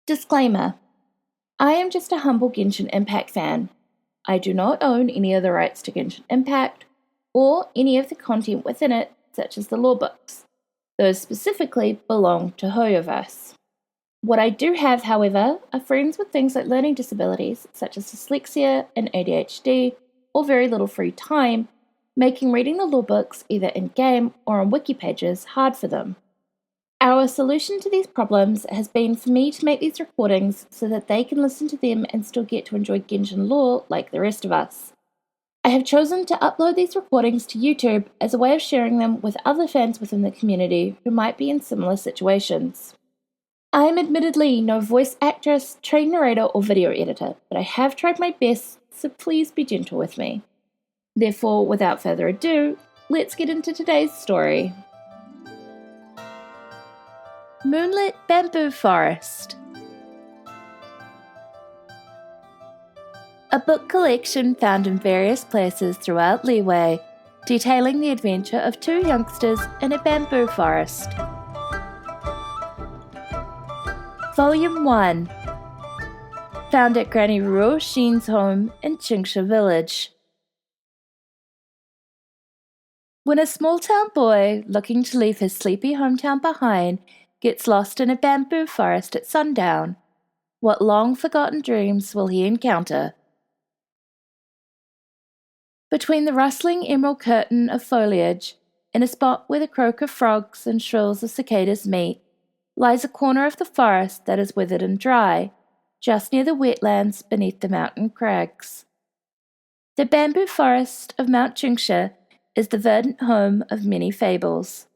Disclaimer: I am just a humble Genshin Impact fan. I do not own any of the rights to Genshin Impact, or any of the content within it, such as the lore books. Those specifically belong to Hoyoverse. What I do have, however, are friends with things like learning disabilities, such as dyslexia and ADHD, or very little free time, making reading the lore books either in-game or on wiki pages hard for them. Our solution to these problems has been for me to make these recordings so that they can listen to them and still get to enjoy Genshin lore like the rest of us. I have chosen to upload these recordings to YouTube as a way of sharing them with other fans within the community who might be in similar situations. I am admittedly no voice actress, trained narrator, or video editor, but I have tried my best, so please be gentle with me. Therefore, without further ado, let's get into today's story. Moonlit Bamboo Forest. A book collection found in various places throughout Liyue, detailing the adventure of two youngsters in a bamboo forest. Volume 1. Found at Granny Ruo Xin's home in Qingsha Village. When a small-town boy, looking to leave his sleepy hometown behind, gets lost in a bamboo forest at sundown, what long-forgotten dreams will he encounter? Between the rustling emerald curtain of foliage, in a spot where the croak of frogs and shrills of cicadas meet, lies a corner of the forest that is withered and dry, just near the wetlands beneath the mountain crags. The bamboo forest of Mount Qingsha is the verdant home of many fables.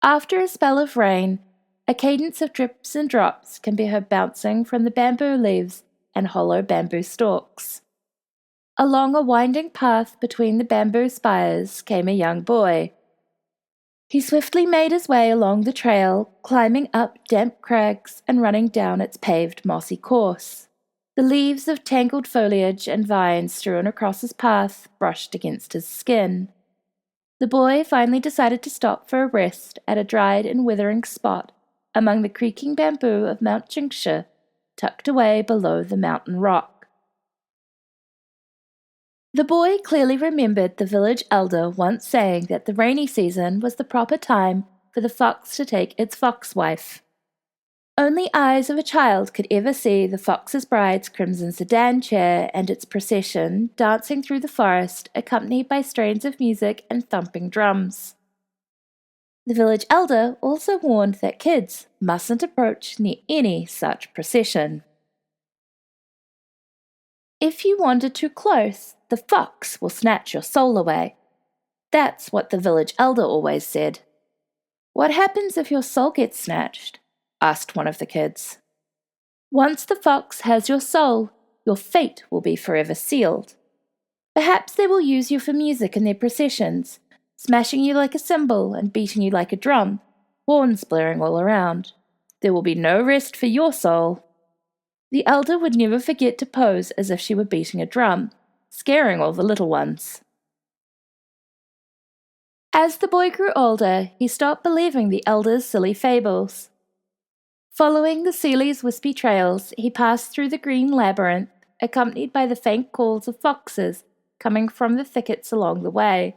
After a spell of rain, a cadence of drips and drops can be heard bouncing from the bamboo leaves and hollow bamboo stalks. Along a winding path between the bamboo spires came a young boy. He swiftly made his way along the trail, climbing up damp crags and running down its paved mossy course. The leaves of tangled foliage and vines strewn across his path brushed against his skin. The boy finally decided to stop for a rest at a dried and withering spot among the creaking bamboo of Mount Qingsha, tucked away below the mountain rock. The boy clearly remembered the village elder once saying that the rainy season was the proper time for the fox to take its fox wife. Only eyes of a child could ever see the fox's bride's crimson sedan chair and its procession dancing through the forest, accompanied by strains of music and thumping drums. The village elder also warned that kids mustn't approach near any such procession. If you wander too close, the fox will snatch your soul away. That's what the village elder always said. What happens if your soul gets snatched? Asked one of the kids. Once the fox has your soul, your fate will be forever sealed. Perhaps they will use you for music in their processions, smashing you like a cymbal and beating you like a drum, horns blaring all around. There will be no rest for your soul. The elder would never forget to pose as if she were beating a drum, scaring all the little ones. As the boy grew older, he stopped believing the elder's silly fables. Following the Seeley's wispy trails, he passed through the green labyrinth, accompanied by the faint calls of foxes coming from the thickets along the way.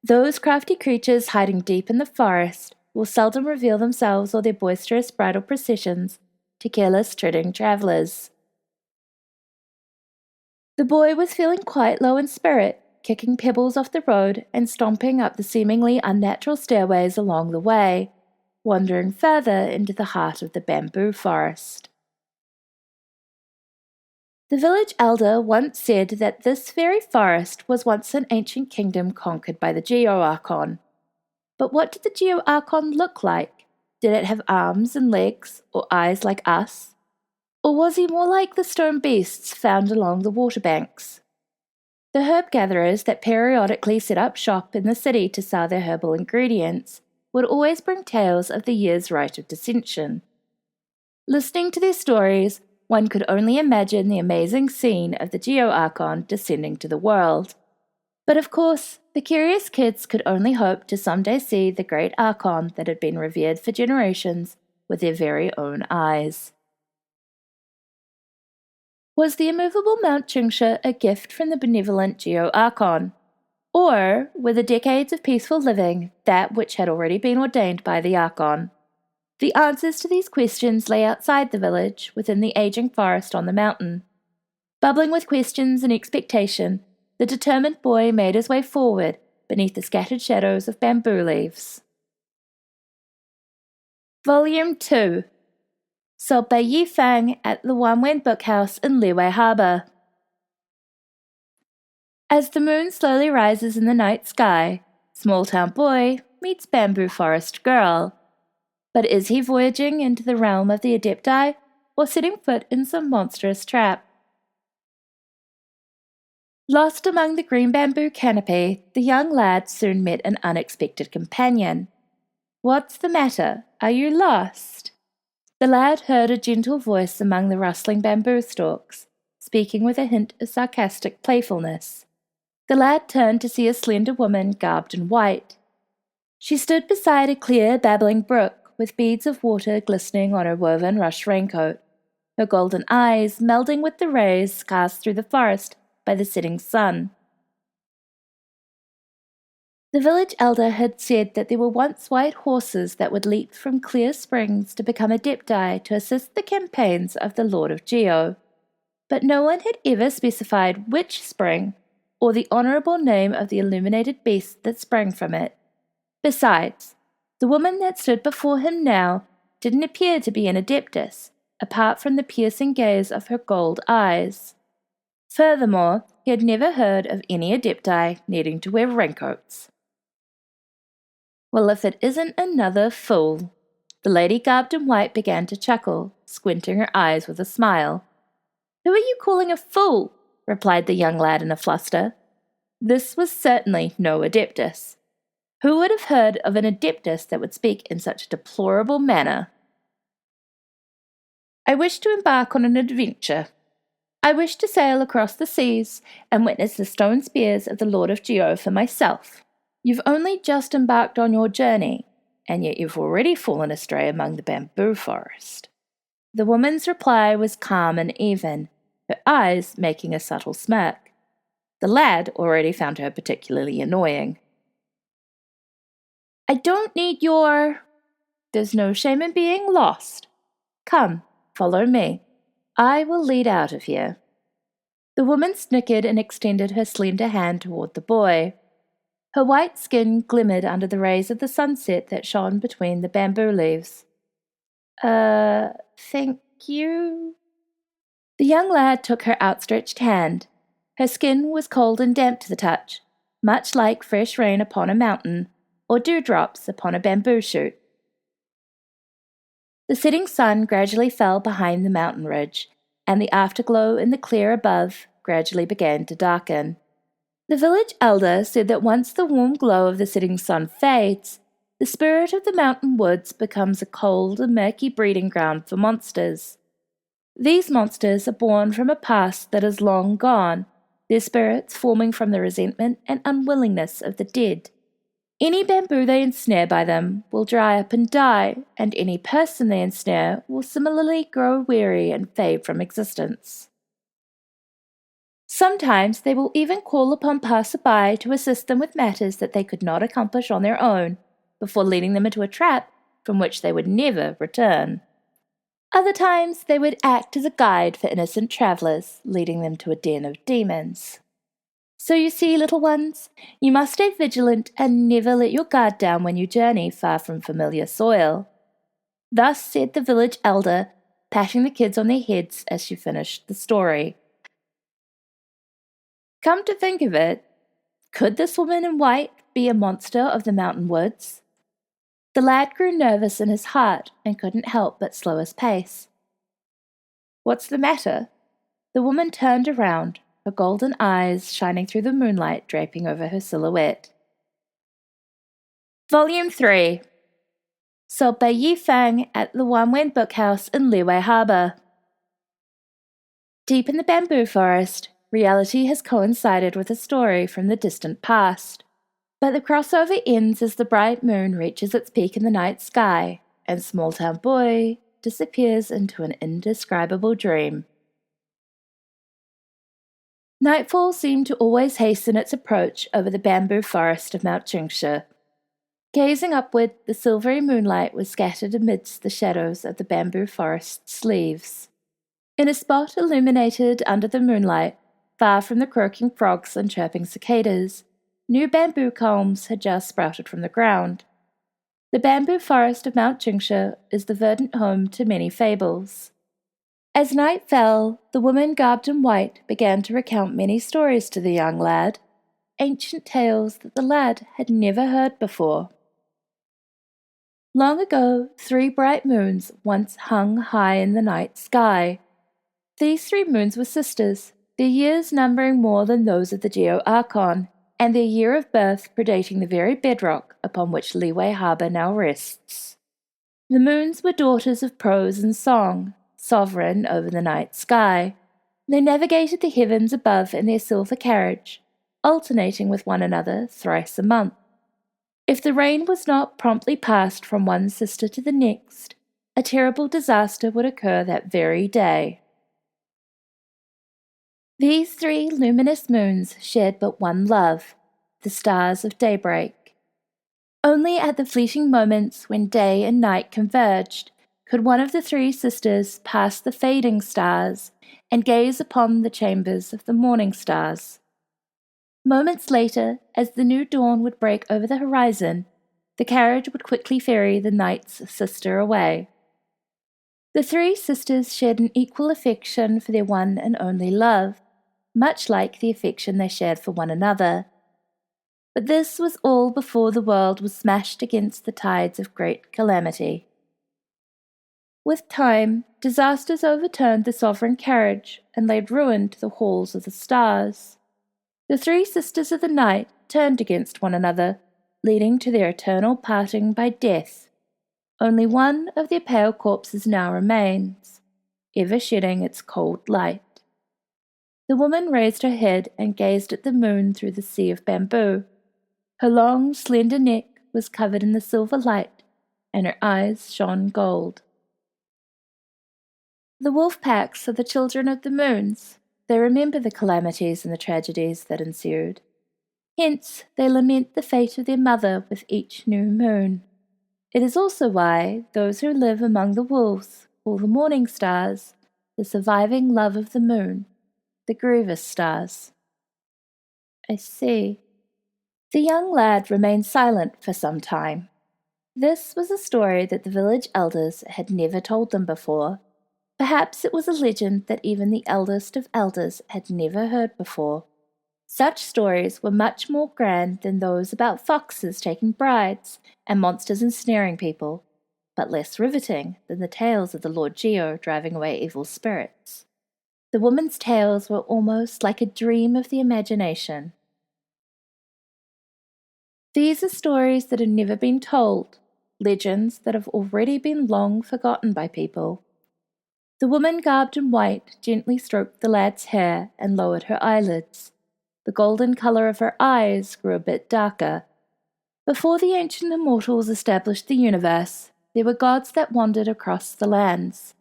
Those crafty creatures hiding deep in the forest will seldom reveal themselves or their boisterous bridal processions to careless treading travellers. The boy was feeling quite low in spirit, kicking pebbles off the road and stomping up the seemingly unnatural stairways along the way, wandering further into the heart of the bamboo forest. The village elder once said that this very forest was once an ancient kingdom conquered by the Geo-Archon. But what did the Geo-Archon look like? Did it have arms and legs, or eyes like us? Or was he more like the stone beasts found along the water banks? The herb gatherers that periodically set up shop in the city to sell their herbal ingredients would always bring tales of the year's rite of descension. Listening to their stories, one could only imagine the amazing scene of the Geo-Archon descending to the world. But of course, the curious kids could only hope to someday see the great Archon that had been revered for generations with their very own eyes. Was the immovable Mount Jingsha a gift from the benevolent Geo-Archon? Or were the decades of peaceful living that which had already been ordained by the Archon? The answers to these questions lay outside the village, within the aging forest on the mountain. Bubbling with questions and expectation, the determined boy made his way forward beneath the scattered shadows of bamboo leaves. Volume 2. Sold by Yi Fang at the Wanwen Bookhouse in Liyue Harbour. As the moon slowly rises in the night sky, small-town boy meets bamboo forest girl. But is he voyaging into the realm of the Adepti, or setting foot in some monstrous trap? Lost among the green bamboo canopy, the young lad soon met an unexpected companion. "What's the matter? Are you lost?" The lad heard a gentle voice among the rustling bamboo stalks, speaking with a hint of sarcastic playfulness. The lad turned to see a slender woman garbed in white. She stood beside a clear, babbling brook, with beads of water glistening on her woven rush raincoat, her golden eyes melding with the rays cast through the forest by the setting sun. The village elder had said that there were once white horses that would leap from clear springs to become adepti to assist the campaigns of the Lord of Geo, but no one had ever specified which spring, or the honourable name of the illuminated beast that sprang from it. Besides, the woman that stood before him now didn't appear to be an adeptus, apart from the piercing gaze of her gold eyes. Furthermore, he had never heard of any adepti needing to wear raincoats. "Well, if it isn't another fool." The lady garbed in white began to chuckle, squinting her eyes with a smile. "Who are you calling a fool?" replied the young lad in a fluster. This was certainly no adeptus. Who would have heard of an adeptus that would speak in such a deplorable manner? "I wish to embark on an adventure. I wish to sail across the seas and witness the stone spears of the Lord of Geo for myself." "You've only just embarked on your journey, and yet you've already fallen astray among the bamboo forest." The woman's reply was calm and even, her eyes making a subtle smirk. The lad already found her particularly annoying. "I don't need your—" "There's no shame in being lost. Come, follow me. I will lead out of here." The woman snickered and extended her slender hand toward the boy. Her white skin glimmered under the rays of the sunset that shone between the bamboo leaves. Thank you." The young lad took her outstretched hand. Her skin was cold and damp to the touch, much like fresh rain upon a mountain, or dewdrops upon a bamboo shoot. The setting sun gradually fell behind the mountain ridge, and the afterglow in the clear above gradually began to darken. The village elder said that once the warm glow of the setting sun fades, the spirit of the mountain woods becomes a cold and murky breeding ground for monsters. These monsters are born from a past that is long gone, their spirits forming from the resentment and unwillingness of the dead. Any bamboo they ensnare by them will dry up and die, and any person they ensnare will similarly grow weary and fade from existence. Sometimes they will even call upon passer-by to assist them with matters that they could not accomplish on their own, before leading them into a trap from which they would never return. Other times they would act as a guide for innocent travelers, leading them to a den of demons. So you see, little ones, you must stay vigilant and never let your guard down when you journey far from familiar soil. Thus said the village elder, patting the kids on their heads as she finished the story. Come to think of it, could this woman in white be a monster of the mountain woods? The lad grew nervous in his heart and couldn't help but slow his pace. "What's the matter?" The woman turned around, her golden eyes shining through the moonlight draping over her silhouette. Volume 3. Sold by Yi Fang at the Wanwen Bookhouse in Liyue Harbour. Deep in the bamboo forest, reality has coincided with a story from the distant past. But the crossover ends as the bright moon reaches its peak in the night sky, and small town boy disappears into an indescribable dream. Nightfall seemed to always hasten its approach over the bamboo forest of Mount Jingsha. Gazing upward, the silvery moonlight was scattered amidst the shadows of the bamboo forest's leaves. In a spot illuminated under the moonlight, far from the croaking frogs and chirping cicadas, new bamboo culms had just sprouted from the ground. The bamboo forest of Mount Jingsha is the verdant home to many fables. As night fell, the woman garbed in white began to recount many stories to the young lad, ancient tales that the lad had never heard before. Long ago, 3 bright moons once hung high in the night sky. These 3 moons were sisters, their years numbering more than those of the Geo-Archon, and their year of birth predating the very bedrock upon which Liyue harbour now rests. The moons were daughters of prose and song, sovereign over the night sky. They navigated the heavens above in their silver carriage, alternating with one another thrice a month. If the rain was not promptly passed from one sister to the next, a terrible disaster would occur that very day. These 3 luminous moons shared but one love, the stars of daybreak. Only at the fleeting moments when day and night converged could one of the 3 sisters pass the fading stars and gaze upon the chambers of the morning stars. Moments later, as the new dawn would break over the horizon, the carriage would quickly ferry the night's sister away. The 3 sisters shared an equal affection for their one and only love, much like the affection they shared for one another. But this was all before the world was smashed against the tides of great calamity. With time, disasters overturned the sovereign carriage and laid ruin to the halls of the stars. The 3 sisters of the night turned against one another, leading to their eternal parting by death. Only one of their pale corpses now remains, ever shedding its cold light. The woman raised her head and gazed at the moon through the sea of bamboo. Her long, slender neck was covered in the silver light, and her eyes shone gold. The wolf packs are the children of the moons. They remember the calamities and the tragedies that ensued. Hence, they lament the fate of their mother with each new moon. It is also why those who live among the wolves call the morning stars the surviving love of the moon, the grievous stars. I see. The young lad remained silent for some time. This was a story that the village elders had never told them before. Perhaps it was a legend that even the eldest of elders had never heard before. Such stories were much more grand than those about foxes taking brides and monsters ensnaring people, but less riveting than the tales of the Lord Geo driving away evil spirits. The woman's tales were almost like a dream of the imagination. These are stories that have never been told, legends that have already been long forgotten by people. The woman garbed in white gently stroked the lad's hair and lowered her eyelids. The golden color of her eyes grew a bit darker. Before the ancient immortals established the universe, there were gods that wandered across the lands.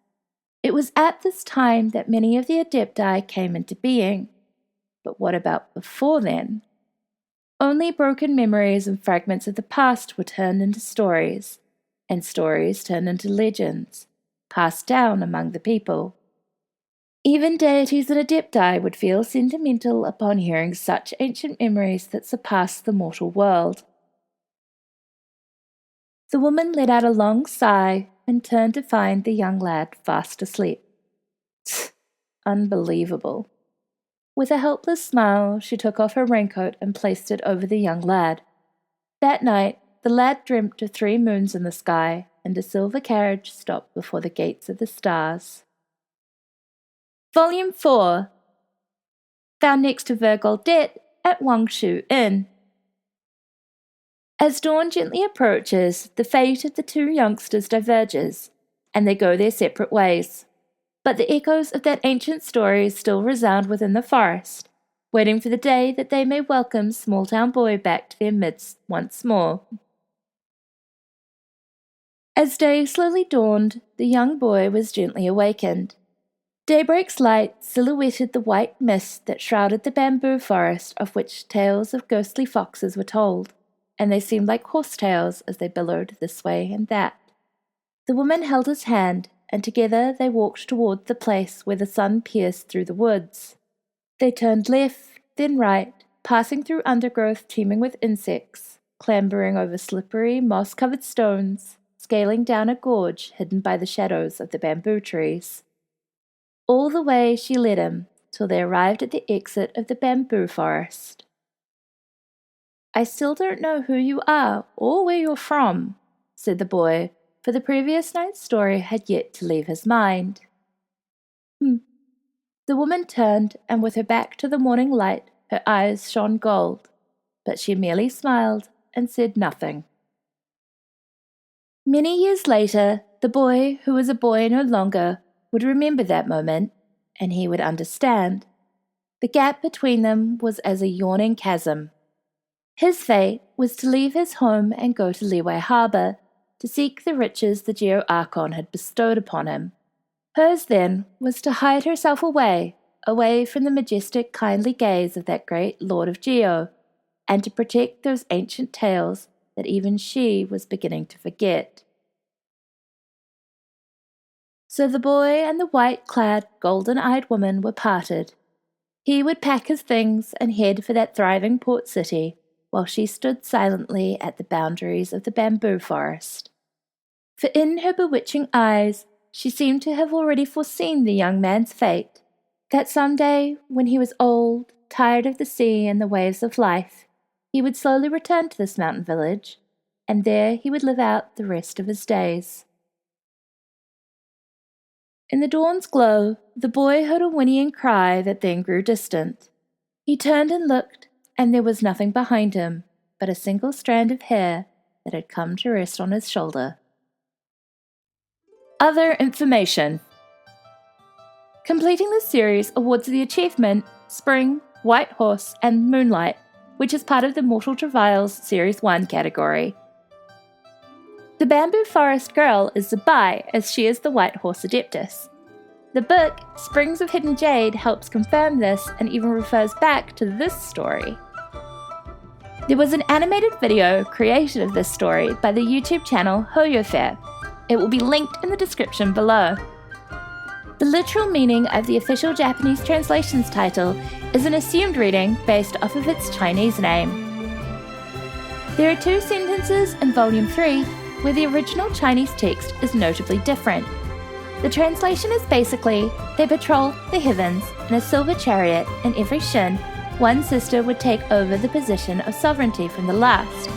It was at this time that many of the Adepti came into being. But what about before then? Only broken memories and fragments of the past were turned into stories, and stories turned into legends, passed down among the people. Even deities and Adepti would feel sentimental upon hearing such ancient memories that surpassed the mortal world. The woman let out a long sigh and turned to find the young lad fast asleep. Unbelievable. With a helpless smile, she took off her raincoat and placed it over the young lad. That night, the lad dreamt of 3 moons in the sky, and a silver carriage stopped before the gates of the stars. Volume 4. Found next to Vergoldet at Wangshu Inn. As dawn gently approaches, the fate of the 2 youngsters diverges, and they go their separate ways. But the echoes of that ancient story still resound within the forest, waiting for the day that they may welcome small-town boy back to their midst once more. As day slowly dawned, the young boy was gently awakened. Daybreak's light silhouetted the white mist that shrouded the bamboo forest of which tales of ghostly foxes were told, and they seemed like horsetails as they billowed this way and that. The woman held his hand, and together they walked toward the place where the sun pierced through the woods. They turned left, then right, passing through undergrowth teeming with insects, clambering over slippery, moss-covered stones, scaling down a gorge hidden by the shadows of the bamboo trees. All the way she led him, till they arrived at the exit of the bamboo forest. "I still don't know who you are or where you're from," said the boy, for the previous night's story had yet to leave his mind. The woman turned, and with her back to the morning light, her eyes shone gold, but she merely smiled and said nothing. Many years later, the boy, who was a boy no longer, would remember that moment, and he would understand. The gap between them was as a yawning chasm. His fate was to leave his home and go to Liyue Harbour, to seek the riches the Geo Archon had bestowed upon him. Hers, then, was to hide herself away from the majestic, kindly gaze of that great Lord of Geo, and to protect those ancient tales that even she was beginning to forget. So the boy and the white-clad, golden-eyed woman were parted. He would pack his things and head for that thriving port city, while she stood silently at the boundaries of the bamboo forest. For in her bewitching eyes, she seemed to have already foreseen the young man's fate, that some day, when he was old, tired of the sea and the waves of life, he would slowly return to this mountain village, and there he would live out the rest of his days. In the dawn's glow, the boy heard a whinnying cry that then grew distant. He turned and looked, and there was nothing behind him but a single strand of hair that had come to rest on his shoulder. Other information. Completing this series awards the achievement Spring, White Horse, and Moonlight, which is part of the Mortal Travails Series 1 category. The Bamboo Forest Girl is Zabai, as she is the White Horse Adeptus. The book, Springs of Hidden Jade, helps confirm this and even refers back to this story. There was an animated video created of this story by the YouTube channel Hoyofair. It will be linked in the description below. The literal meaning of the official Japanese translation's title is an assumed reading based off of its Chinese name. There are 2 sentences in Volume 3 where the original Chinese text is notably different. The translation is basically, they patrolled the heavens in a silver chariot, and every Shin, one sister would take over the position of sovereignty from the last.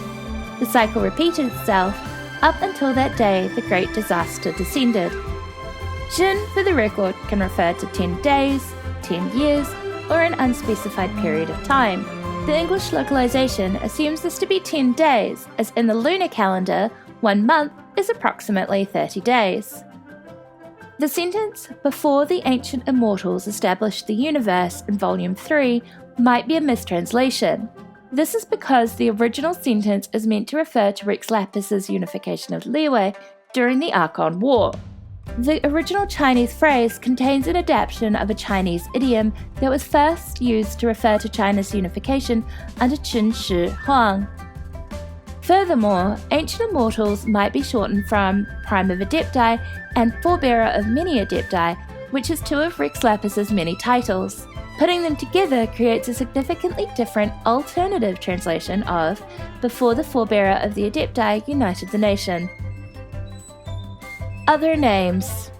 The cycle repeated itself up until that day the great disaster descended. Shin, for the record, can refer to 10 days, 10 years, or an unspecified period of time. The English localization assumes this to be 10 days, as in the lunar calendar, 1 month is approximately 30 days. The sentence, before the ancient immortals established the universe in Volume 3, might be a mistranslation. This is because the original sentence is meant to refer to Rex Lapis's unification of Liyue during the Archon War. The original Chinese phrase contains an adaptation of a Chinese idiom that was first used to refer to China's unification under Qin Shi Huang. Furthermore, ancient immortals might be shortened from Prime of Adepti and Forebearer of Many Adepti, which is 2 of Rex Lapis's many titles. Putting them together creates a significantly different alternative translation of Before the Forebearer of the Adepti united the nation. Other names.